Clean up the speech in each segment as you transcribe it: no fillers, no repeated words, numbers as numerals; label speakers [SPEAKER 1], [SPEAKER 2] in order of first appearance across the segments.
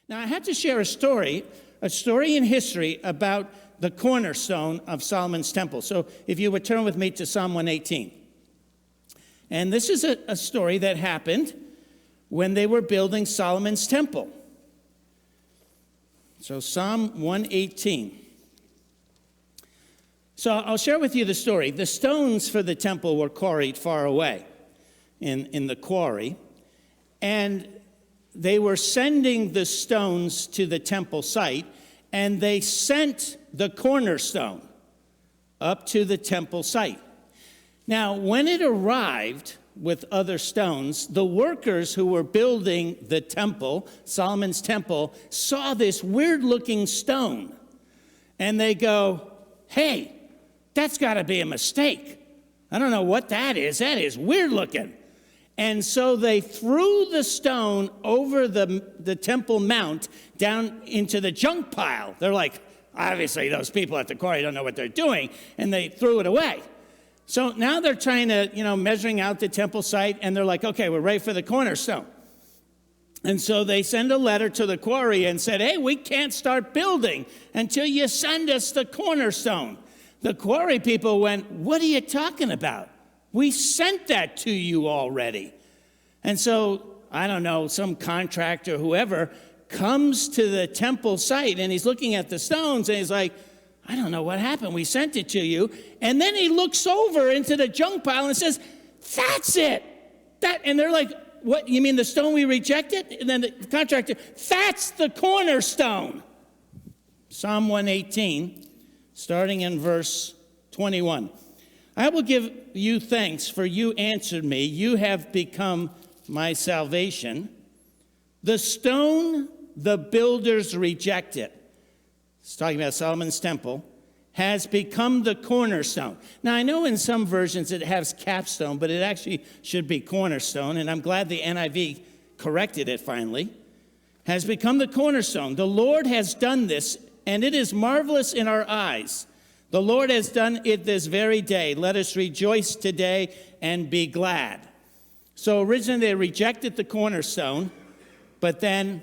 [SPEAKER 1] Now, I had to share a story in history about the cornerstone of Solomon's temple. So if you would turn with me to Psalm 118. And this is a story that happened when they were building Solomon's temple. So Psalm 118. So I'll share with you the story. The stones for the temple were quarried far away in the quarry. And they were sending the stones to the temple site, and they sent the cornerstone up to the temple site. Now, when it arrived with other stones, the workers who were building the temple, Solomon's temple, saw this weird-looking stone. And they go, "Hey, that's got to be a mistake. I don't know what that is. That is weird-looking." And so they threw the stone over the Temple Mount down into the junk pile. They're like, obviously those people at the quarry don't know what they're doing, and they threw it away. So now they're trying to, measuring out the temple site, and they're like, okay, we're ready for the cornerstone. And so they send a letter to the quarry and said, hey, we can't start building until you send us the cornerstone. The quarry people went, what are you talking about? We sent that to you already. And so, I don't know, some contractor, whoever, comes to the temple site, and he's looking at the stones, and he's like, I don't know what happened. We sent it to you. And then he looks over into the junk pile and says, that's it. And they're like, what, you mean the stone we rejected? And then the contractor, that's the cornerstone. Psalm 118, starting in verse 21. I will give you thanks, for you answered me. You have become my salvation. The stone the builders rejected, it's talking about Solomon's temple, has become the cornerstone. Now, I know in some versions it has capstone, but it actually should be cornerstone, and I'm glad the NIV corrected it finally. Has become the cornerstone. The Lord has done this, and it is marvelous in our eyes. The Lord has done it this very day. Let us rejoice today and be glad. So originally they rejected the cornerstone, but then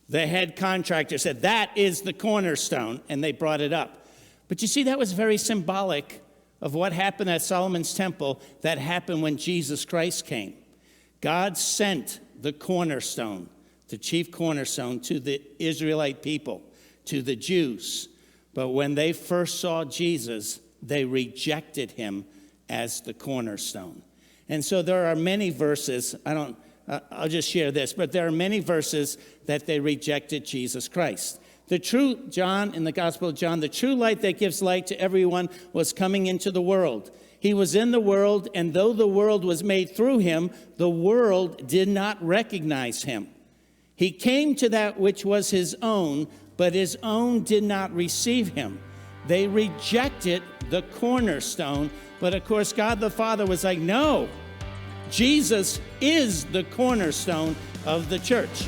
[SPEAKER 1] the head contractor said, that is the cornerstone, and they brought it up. But you see, that was very symbolic of what happened at Solomon's temple that happened when Jesus Christ came. God sent the cornerstone, the chief cornerstone, to the Israelite people, to the Jews. But when they first saw Jesus, they rejected him as the cornerstone. And so there are many verses, I'll just share this, but there are many verses that they rejected Jesus Christ. John, in the Gospel of John, the true light that gives light to everyone was coming into the world. He was in the world, and though the world was made through him, the world did not recognize him. He came to that which was his own, but his own did not receive him. They rejected the cornerstone, but of course God the Father was like, no, Jesus is the cornerstone of the church.